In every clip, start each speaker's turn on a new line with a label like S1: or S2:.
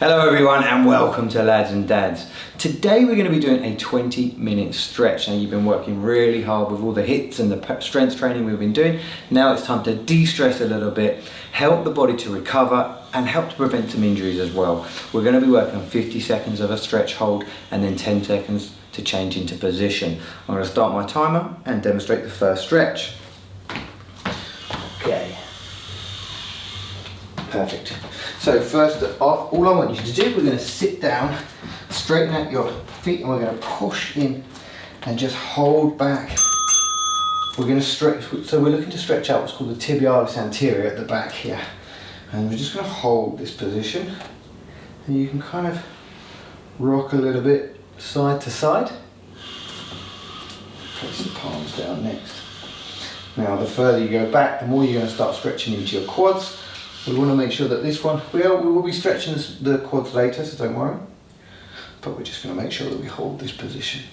S1: Hello everyone and welcome to Lads and Dads. Today we're going to be doing a 20-minute stretch. Now you've been working really hard with all the hits and the strength training we've been doing. Now it's time to de-stress a little bit, help the body to recover and help to prevent some injuries as well. We're going to be working on 50 seconds of a stretch hold and then 10 seconds to change into position. I'm going to start my timer and demonstrate the first stretch. Okay. Perfect. So first off, all I want you to do, we're going to sit down, straighten out your feet and we're going to push in and just hold back. We're going to stretch, so we're looking to stretch out what's called the tibialis anterior at the back here. And we're just going to hold this position and you can kind of rock a little bit side to side. Place the palms down next. Now the further you go back, the more you're going to start stretching into your quads. We want to make sure that this one, we will be stretching the quads later, so don't worry. But we're just going to make sure that we hold this position.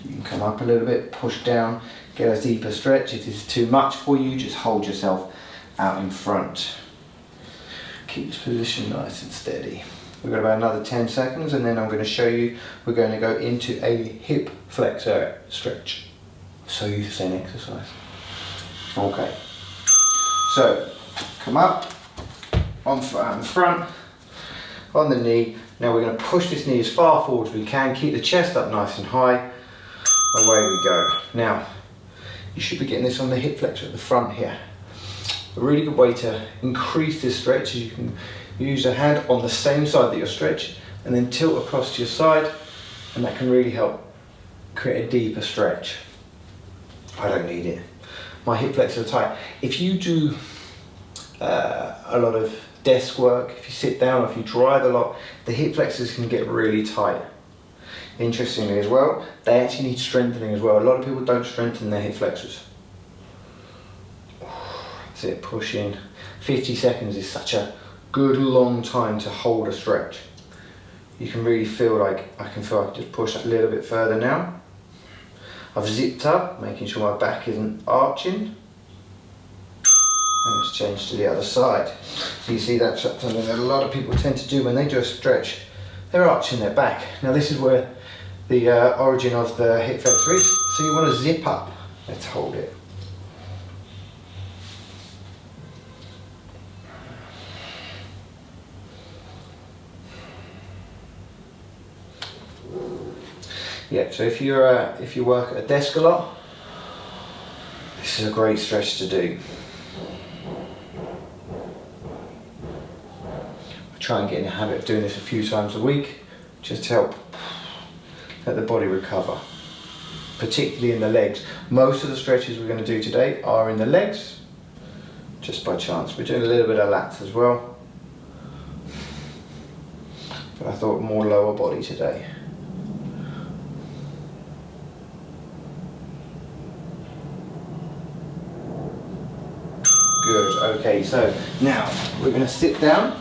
S1: You can come up a little bit, push down, get a deeper stretch. If this is too much for you, just hold yourself out in front. Keep this position nice and steady. We've got about another 10 seconds and then I'm going to show you, we're going to go into a hip flexor stretch. So you the same exercise. Okay. So, come up, out in front, on the knee. Now we're going to push this knee as far forward as we can, keep the chest up nice and high. Away we go. Now, you should be getting this on the hip flexor at the front here. A really good way to increase this stretch is you can use a hand on the same side that you're stretched and then tilt across to your side, and that can really help create a deeper stretch. I don't need it. My hip flexors are tight. If you do a lot of desk work, if you sit down or if you drive a lot, the hip flexors can get really tight. Interestingly as well, they actually need strengthening as well. A lot of people don't strengthen their hip flexors. That's it, push in. 50 seconds is such a good long time to hold a stretch. You can really feel like, I can just push a little bit further now. I've zipped up, making sure my back isn't arching. And let's change to the other side. So you see that's something that a lot of people tend to do when they do a stretch. They're arching their back. Now this is where the origin of the hip flexor is. So you want to zip up. Let's hold it. Yeah, so if you work at a desk a lot, this is a great stretch to do. I try and get in the habit of doing this a few times a week, just to help let the body recover, particularly in the legs. Most of the stretches we're going to do today are in the legs, just by chance. We're doing a little bit of lats as well, but I thought more lower body today. Good, okay, so now we're going to sit down,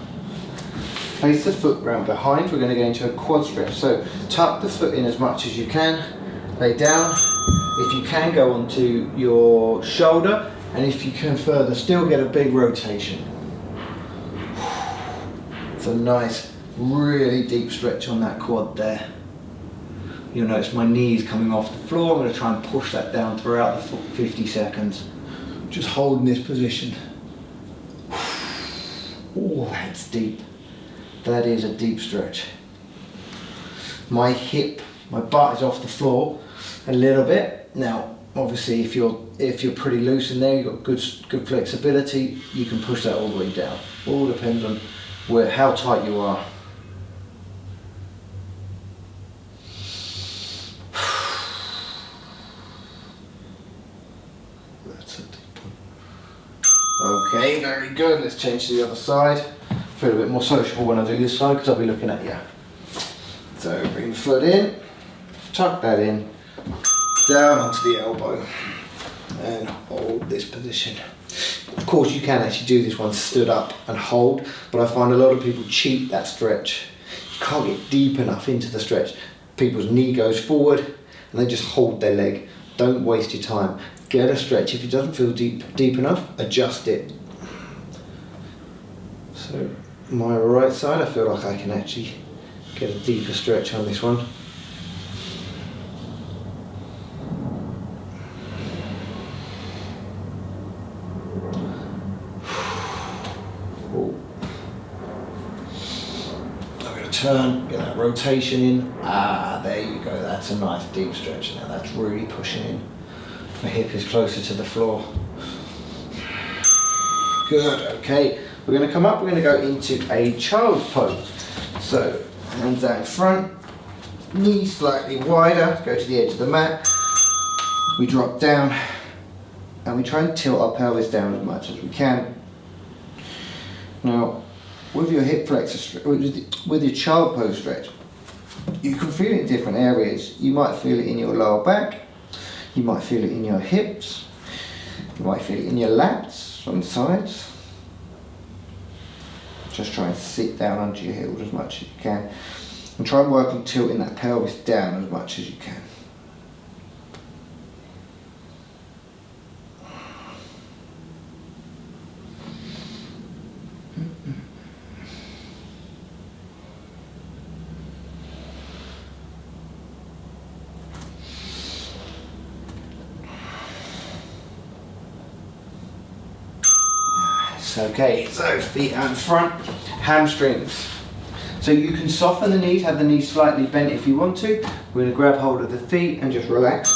S1: place the foot round behind, we're going to go into a quad stretch. So tuck the foot in as much as you can, lay down, if you can go onto your shoulder, and if you can further still get a big rotation. It's a nice, really deep stretch on that quad there. You'll notice my knees coming off the floor. I'm going to try and push that down throughout the 50 seconds. Just holding this position. Oh, that's deep. That is a deep stretch. My butt is off the floor a little bit. Now, obviously, if you're pretty loose in there, you've got good flexibility, you can push that all the way down. All depends on how tight you are. Okay, very good. Let's change to the other side. Feel a bit more sociable when I do this side because I'll be looking at you. So bring the foot in, tuck that in, down onto the elbow, and hold this position. Of course, you can actually do this one stood up and hold, but I find a lot of people cheat that stretch. You can't get deep enough into the stretch. People's knee goes forward and they just hold their leg. Don't waste your time. Get a stretch. If it doesn't feel deep enough, adjust it. So my right side, I feel like I can actually get a deeper stretch on this one. I'm going to turn, get that rotation in. Ah, there you go, that's a nice deep stretch. Now that's really pushing in. My hip is closer to the floor. Good, okay. We're going to come up, we're going to go into a child's pose. So, hands out in front, knees slightly wider, go to the edge of the mat. We drop down and we try and tilt our pelvis down as much as we can. Now, with your hip flexor, with your child pose stretch, you can feel it in different areas. You might feel it in your lower back, you might feel it in your hips, you might feel it in your lats on the sides. Just try and sit down onto your heels as much as you can and try and work on tilting that pelvis down as much as you can. Okay, so feet out in front, hamstrings. So you can soften the knees, have the knees slightly bent if you want to. We're going to grab hold of the feet and just relax.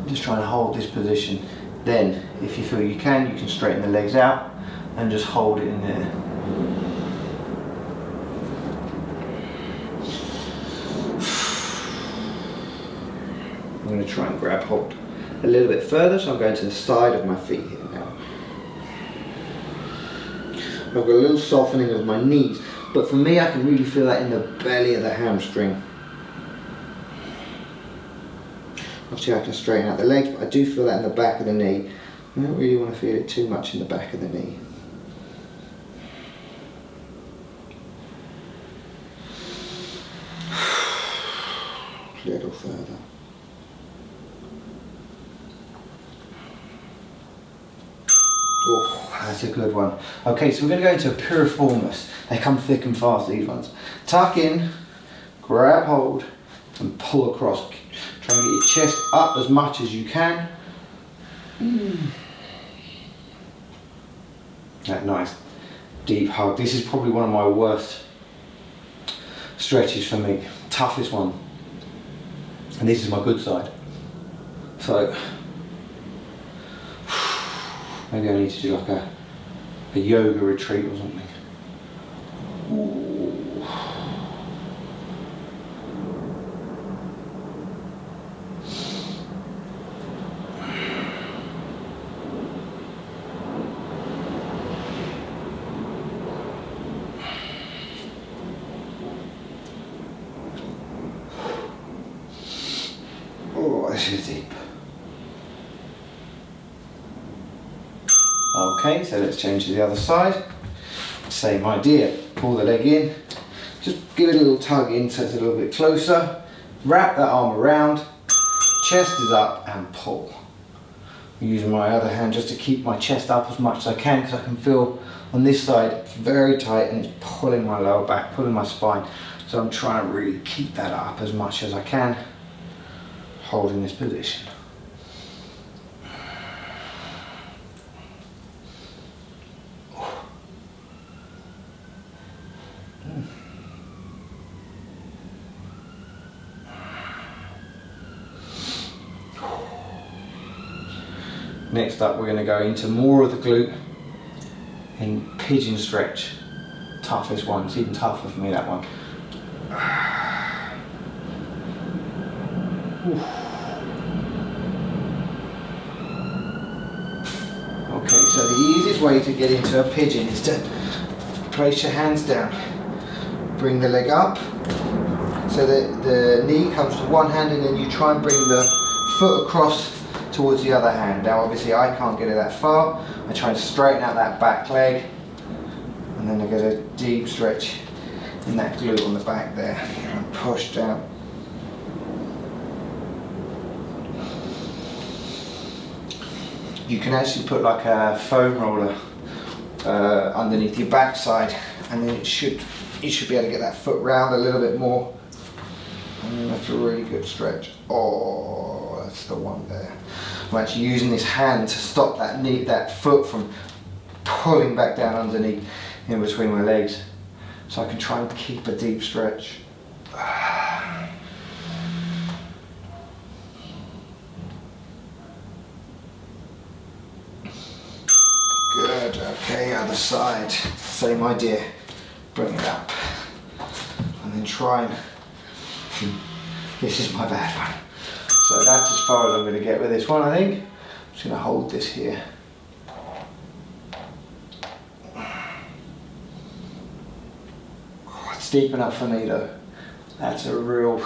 S1: Just trying to hold this position. Then, if you feel you can straighten the legs out and just hold it in there. I'm going to try and grab hold a little bit further, so I'm going to the side of my feet here now. I've got a little softening of my knees, but for me I can really feel that in the belly of the hamstring. Obviously I can straighten out the legs, but I do feel that in the back of the knee. I don't really want to feel it too much in the back of the knee. A little further. Oh, that's a good one. Okay, so we're going to go into a piriformis. They come thick and fast, these ones. Tuck in, grab hold, and pull across. Try and get your chest up as much as you can. That nice deep hug. This is probably one of my worst stretches for me. Toughest one. And this is my good side. So, maybe I need to do like a yoga retreat or something. Ooh. Oh, this is deep. Okay, so let's change to the other side. Same idea, pull the leg in, just give it a little tug in so it's a little bit closer, wrap that arm around, chest is up and pull. I'm using my other hand just to keep my chest up as much as I can, because I can feel on this side it's very tight and it's pulling my lower back, pulling my spine. So I'm trying to really keep that up as much as I can, holding this position. Next up, we're going to go into more of the glute in pigeon stretch. Toughest one, it's even tougher for me, that one. Okay, so the easiest way to get into a pigeon is to place your hands down, bring the leg up, so that the knee comes to one hand, and then you try and bring the foot across towards the other hand. Now obviously I can't get it that far. I try and straighten out that back leg, and then I get a deep stretch in that glute on the back there, and push down. You can actually put like a foam roller underneath your backside, and then you should be able to get that foot round a little bit more. And that's a really good stretch. Oh, that's the one there. I'm actually using this hand to stop that foot from pulling back down underneath in between my legs, so I can try and keep a deep stretch. Good, okay, other side, same idea. Bring it up, and then try and, this is my bad one. So that's as far as I'm going to get with this one, I think. I'm just going to hold this here. Oh, it's deep enough for me though. That's a real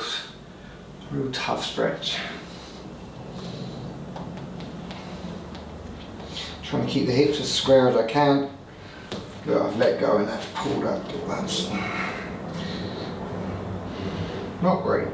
S1: tough stretch. Trying to keep the hips as square as I can. Look, I've let go and that's pulled up. That's not great.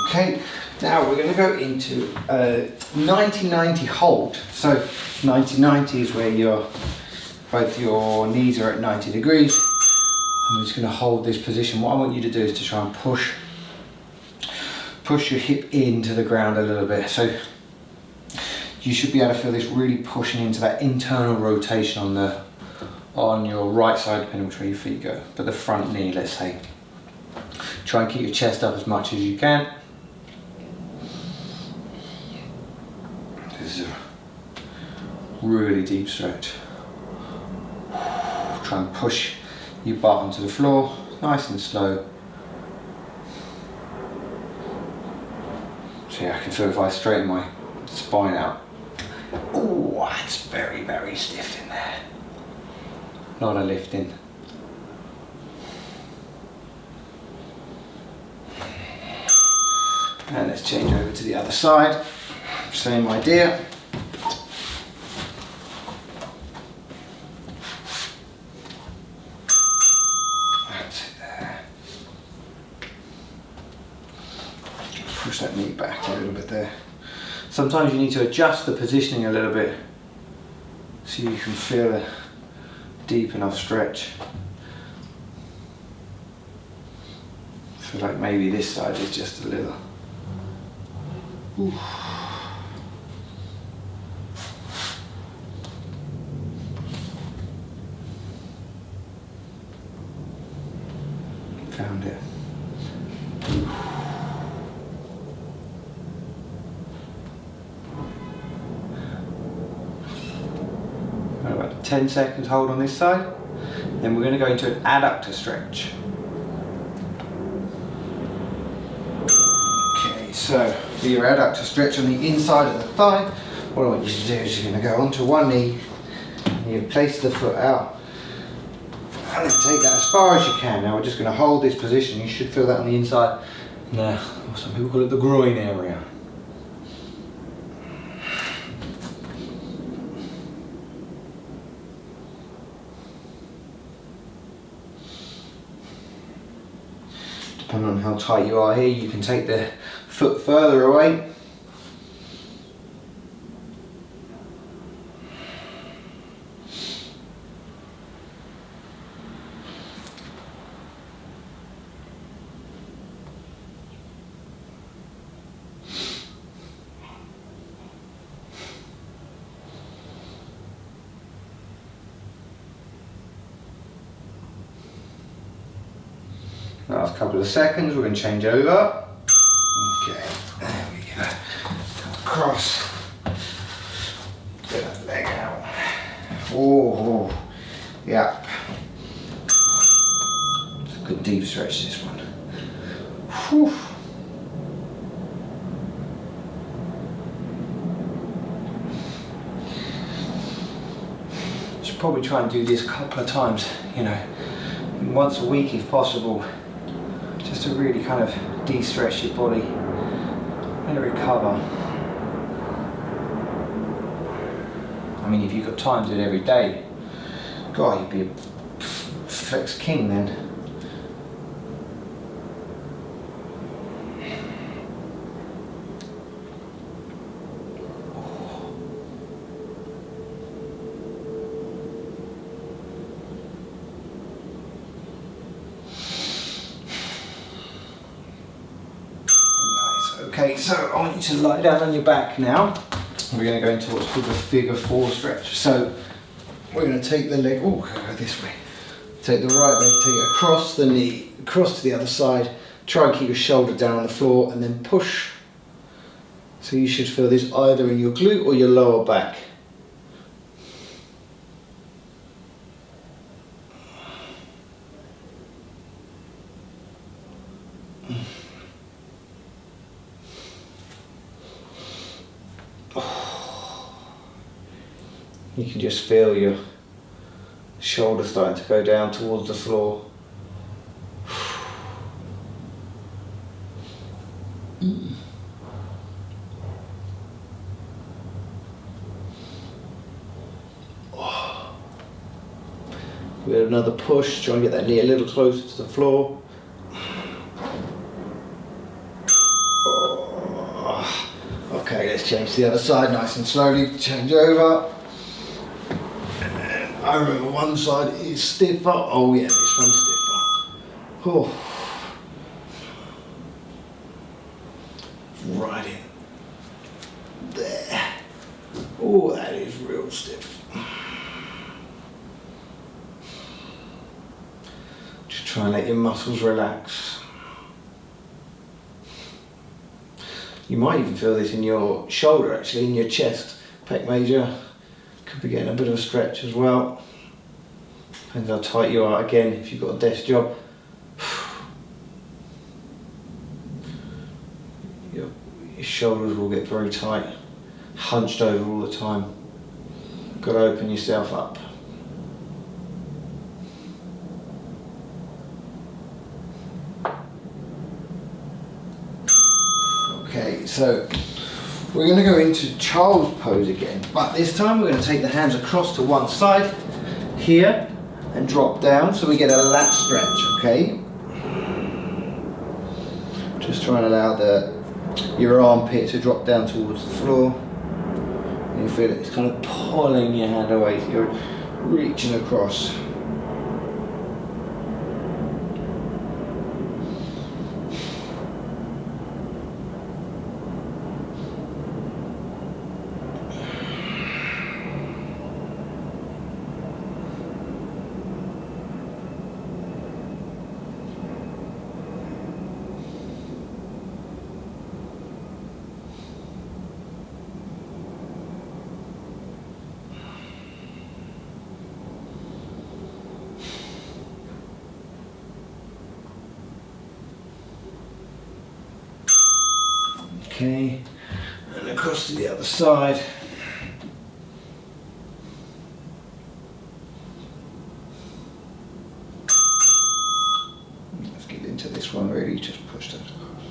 S1: Okay, now we're going to go into a 90-90 hold. So 90-90 is where both your knees are at 90 degrees. I'm just going to hold this position. What I want you to do is to try and push your hip into the ground a little bit. So you should be able to feel this really pushing into that internal rotation on your right side, depending which way your feet go. But the front knee, let's say. Try and keep your chest up as much as you can. This is a really deep stretch. Try and push your butt onto the floor, nice and slow. So yeah, I can feel if I straighten my spine out. Oh, that's very, very stiff in there. A lot of lifting. And let's change over to the other side. Same idea. That's it there. Push that knee back a little bit there. Sometimes you need to adjust the positioning a little bit so you can feel a deep enough stretch. I feel like maybe this side is just a little. Ooh. Found it. About 10 seconds hold on this side. Then we're going to go into an adductor stretch. Okay, so for your adductor stretch on the inside of the thigh, what I want you to do is you're going to go onto one knee and you place the foot out and then take that as far as you can. Now we're just going to hold this position. You should feel that on the inside. Now, some people call it the groin area. Depending on how tight you are here, you can take the foot further away. Last couple of seconds, we're going to change over. Okay, there we go. Across. Get that leg out. Oh, yeah. It's a good deep stretch, this one. Whew. Should probably try and do this a couple of times, once a week if possible. Just to really kind of de-stress your body. Let it recover. I mean, if you've got time to do it every day, God, you'd be a flex king then. Okay, so I want you to lie down on your back now. We're going to go into what's called a figure 4 stretch. So we're going to take the leg, go this way. Take the right leg, take it across the knee, across to the other side. Try and keep your shoulder down on the floor and then push. So you should feel this either in your glute or your lower back. You can just feel your shoulder starting to go down towards the floor. We have another push, try and get that knee a little closer to the floor. Okay, let's change to the other side nice and slowly, change over. I remember one side is stiffer. Oh yeah, this one's stiffer. Oh. Right in. There. Oh, that is real stiff. Just try and let your muscles relax. You might even feel this in your shoulder actually, in your chest. Pec major. Could be getting a bit of a stretch as well. Depends how tight you are. Again, if you've got a desk job, your shoulders will get very tight, hunched over all the time. Got to open yourself up. Okay, so we're going to go into child's pose again, but this time we're going to take the hands across to one side here and drop down so we get a lat stretch, okay? Just try and allow your armpit to drop down towards the floor. And you feel it's kind of pulling your hand away, so you're reaching across. Okay, and across to the other side. Let's get into this one really, just push that across.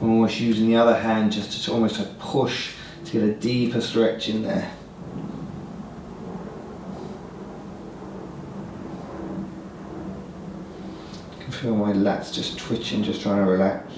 S1: I'm almost using the other hand just to almost like push to get a deeper stretch in there. Feel my lats just twitching, just trying to relax.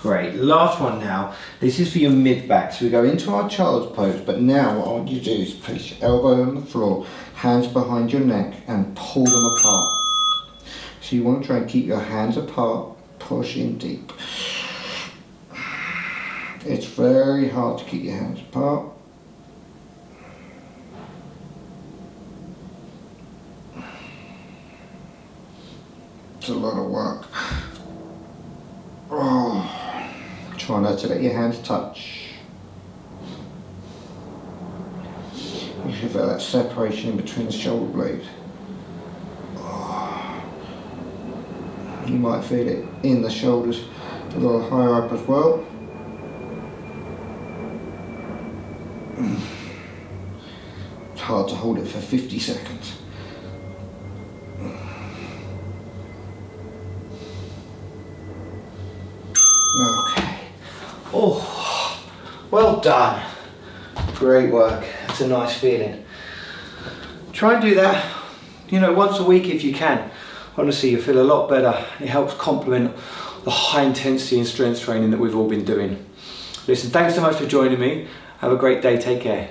S1: Great, last one now. This is for your mid back. So we go into our child's pose, but now what I want you to do is place your elbow on the floor, hands behind your neck, and pull them apart. So you want to try and keep your hands apart, push in deep. It's very hard to keep your hands apart. It's a lot of work. Oh. Try not to let your hands touch. You should feel that separation in between the shoulder blades. You might feel it in the shoulders a little higher up as well. It's hard to hold it for 50 seconds. Okay. Oh, well done. Great work. That's a nice feeling. Try and do that, once a week if you can. Honestly, you'll feel a lot better. It helps complement the high intensity and strength training that we've all been doing. Listen, thanks so much for joining me. Have a great day. Take care.